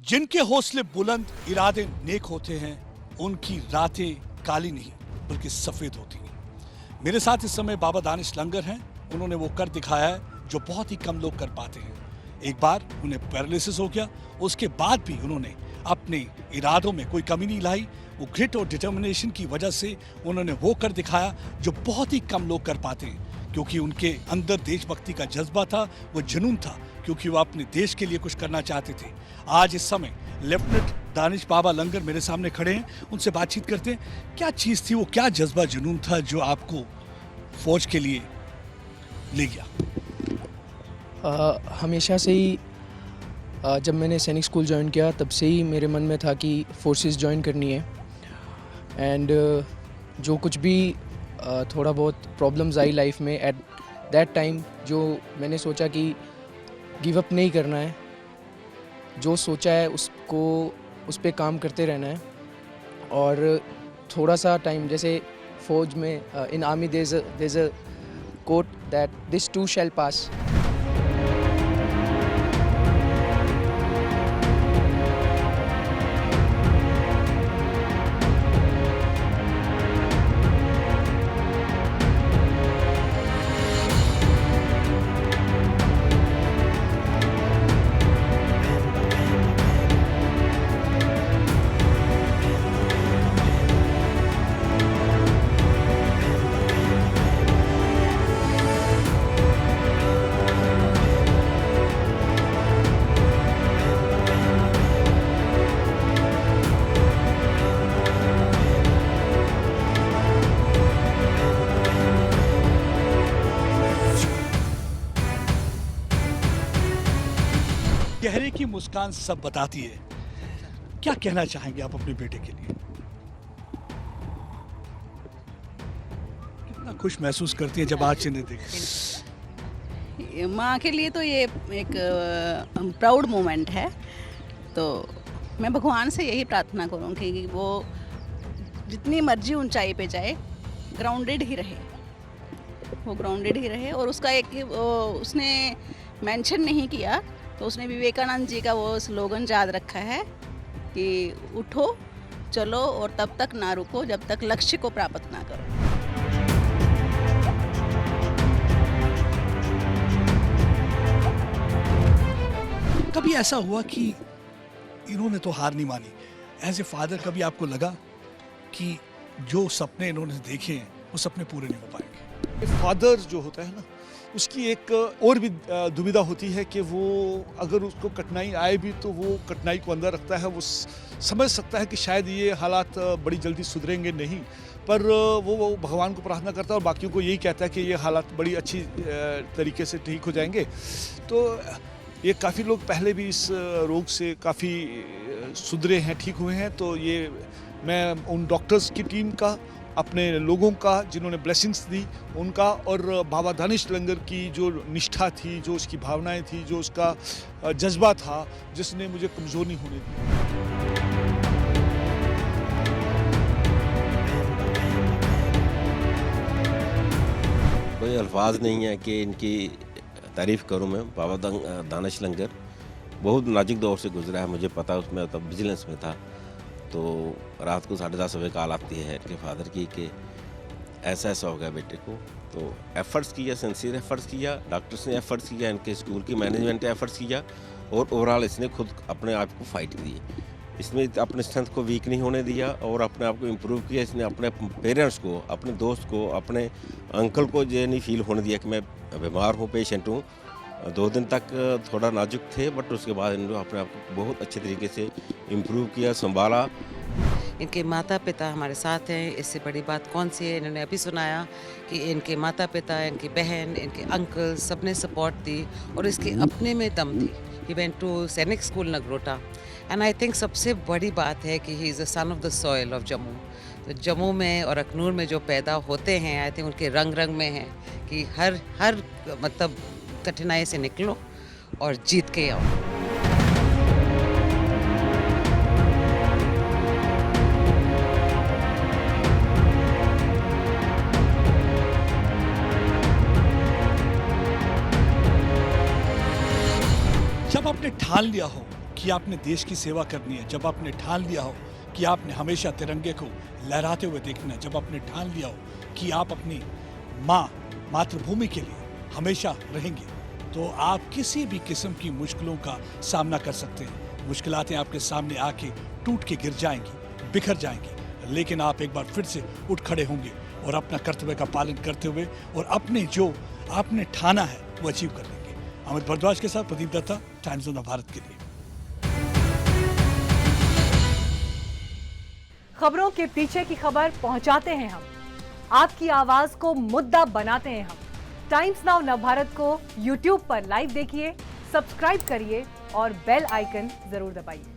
जिनके हौसले बुलंद, इरादे नेक होते हैं, उनकी रातें काली नहीं बल्कि सफेद होती हैं। मेरे साथ इस समय बाबा दानिश लंगर हैं। उन्होंने वो कर दिखाया है जो बहुत ही कम लोग कर पाते हैं। एक बार उन्हें पैरालिसिस हो गया, उसके बाद भी उन्होंने अपने इरादों में कोई कमी नहीं लाई। वो ग्रिट और डिटर्मिनेशन की वजह से उन्होंने वो कर दिखाया जो बहुत ही कम लोग कर पाते हैं, क्योंकि उनके अंदर देशभक्ति का जज्बा था, वो जुनून था, क्योंकि वो अपने देश के लिए कुछ करना चाहते थे। आज इस समय लेफ्टिनेंट दानिश बाबा लंगर मेरे सामने खड़े हैं, उनसे बातचीत करते हैं। क्या चीज़ थी वो, क्या जज्बा जुनून था जो आपको फौज के लिए ले गया? हमेशा से ही जब मैंने सैनिक स्कूल ज्वाइन किया तब से ही मेरे मन में था कि फोर्सेस ज्वाइन करनी है। एंड जो कुछ भी थोड़ा बहुत प्रॉब्लम्स आई लाइफ में एट दैट टाइम, जो मैंने सोचा कि गिव अप नहीं करना है, जो सोचा है उसको उस पे काम करते रहना है। और थोड़ा सा टाइम, जैसे फौज में in army there is a quote that this too shall pass. चेहरे की मुस्कान सब बताती है। क्या कहना चाहेंगे आप अपने बेटे के लिए? कितना खुश महसूस करती है जब आज इन्हें देखें? माँ के लिए तो ये एक प्राउड मोमेंट है। तो मैं भगवान से यही प्रार्थना करूँगी कि वो जितनी मर्जी ऊंचाई पे जाए, ग्राउंडेड ही रहे, वो ग्राउंडेड ही रहे। और उसका एक उसने मेंशन नहीं किया, तो उसने विवेकानंद जी का वो स्लोगन याद रखा है कि उठो चलो और तब तक ना रुको जब तक लक्ष्य को प्राप्त ना करो। कभी ऐसा हुआ कि इन्होंने तो हार नहीं मानी, एज ए फादर कभी आपको लगा कि जो सपने इन्होंने देखे हैं वो सपने पूरे नहीं हो पाएंगे? फादर जो होता है ना, उसकी एक और भी दुविधा होती है कि वो अगर उसको कठिनाई आए भी तो वो कठिनाई को अंदर रखता है। वो समझ सकता है कि शायद ये हालात बड़ी जल्दी सुधरेंगे नहीं, पर वो भगवान को प्रार्थना करता है और बाकियों को यही कहता है कि ये हालात बड़ी अच्छी तरीके से ठीक हो जाएंगे। तो ये काफ़ी लोग पहले भी इस रोग से काफ़ी सुधरे हैं, ठीक हुए हैं। तो ये मैं उन डॉक्टर्स की टीम का, अपने लोगों का जिन्होंने ब्लेसिंग्स दी उनका, और बाबा दानिश लंगर की जो निष्ठा थी, जो उसकी भावनाएं थी, जो उसका जज्बा था, जिसने मुझे कमज़ोर नहीं होने दिया। कोई अल्फाज नहीं है कि इनकी तारीफ़ करूं मैं। बाबा दानिश लंगर बहुत नाजुक दौर से गुजरा है, मुझे पता। उसमें तब विजिलेंस में था, तो रात को 10:30 बजे कॉल आती है इनके फादर की कि ऐसा ऐसा हो गया बेटे को। तो एफ़र्ट्स किया, सिंसियर एफ़र्ट्स किया, डॉक्टर्स ने एफ़र्ट्स किया, इनके स्कूल की मैनेजमेंट ने एफ़र्ट्स किया, और ओवरऑल इसने खुद अपने आप को फाइट दी। इसमें अपने स्ट्रेंथ को वीक नहीं होने दिया और अपने आप को इम्प्रूव किया। इसने अपने पेरेंट्स को, अपने दोस्त को, अपने अंकल को ये नहीं फील होने दिया कि मैं बीमार हूँ, पेशेंट हूँ। 2 दिन तक थोड़ा नाजुक थे, बट उसके बाद इन्होंने अपने आप को बहुत अच्छे तरीके से इम्प्रूव किया, संभाला। इनके माता पिता हमारे साथ हैं, इससे बड़ी बात कौन सी है। इन्होंने अभी सुनाया कि इनके माता पिता, इनकी बहन, इनके अंकल सब ने सपोर्ट दी और इसके अपने में दम थी। ही वेंट टू सैनिक school Nagrota, and I think सबसे बड़ी बात है कि he is a son of the soil of Jammu. तो जम्मू में और अखनूर में जो पैदा होते हैं, आई थिंक उनके रंग रंग में है कि हर मतलब कठिनाई से निकलो और जीत के आओ। जब आपने ठान लिया हो कि कि आपने देश की सेवा करनी है, जब आपने ठान लिया हो कि आपने हमेशा तिरंगे को लहराते हुए देखना है, जब आपने ठान लिया हो कि आप अपनी मातृभूमि के लिए हमेशा रहेंगे, तो आप किसी भी किस्म की मुश्किलों का सामना कर सकते हैं। मुश्किलातें आपके सामने आके टूट के गिर जाएंगी, बिखर जाएंगी, लेकिन आप एक बार फिर से उठ खड़े होंगे और अपना कर्तव्य का पालन करते हुए और अपने जो आपने ठाना है वो अचीव कर लेंगे। अमित भारद्वाज के साथ प्रदीप दत्ता, टाइम्स ऑफ भारत के लिए। खबरों के पीछे की खबर पहुंचाते हैं हम, आपकी आवाज को मुद्दा बनाते हैं हम। टाइम्स नाउ नवभारत को YouTube पर लाइव देखिए, सब्सक्राइब करिए और बेल आइकन जरूर दबाइए।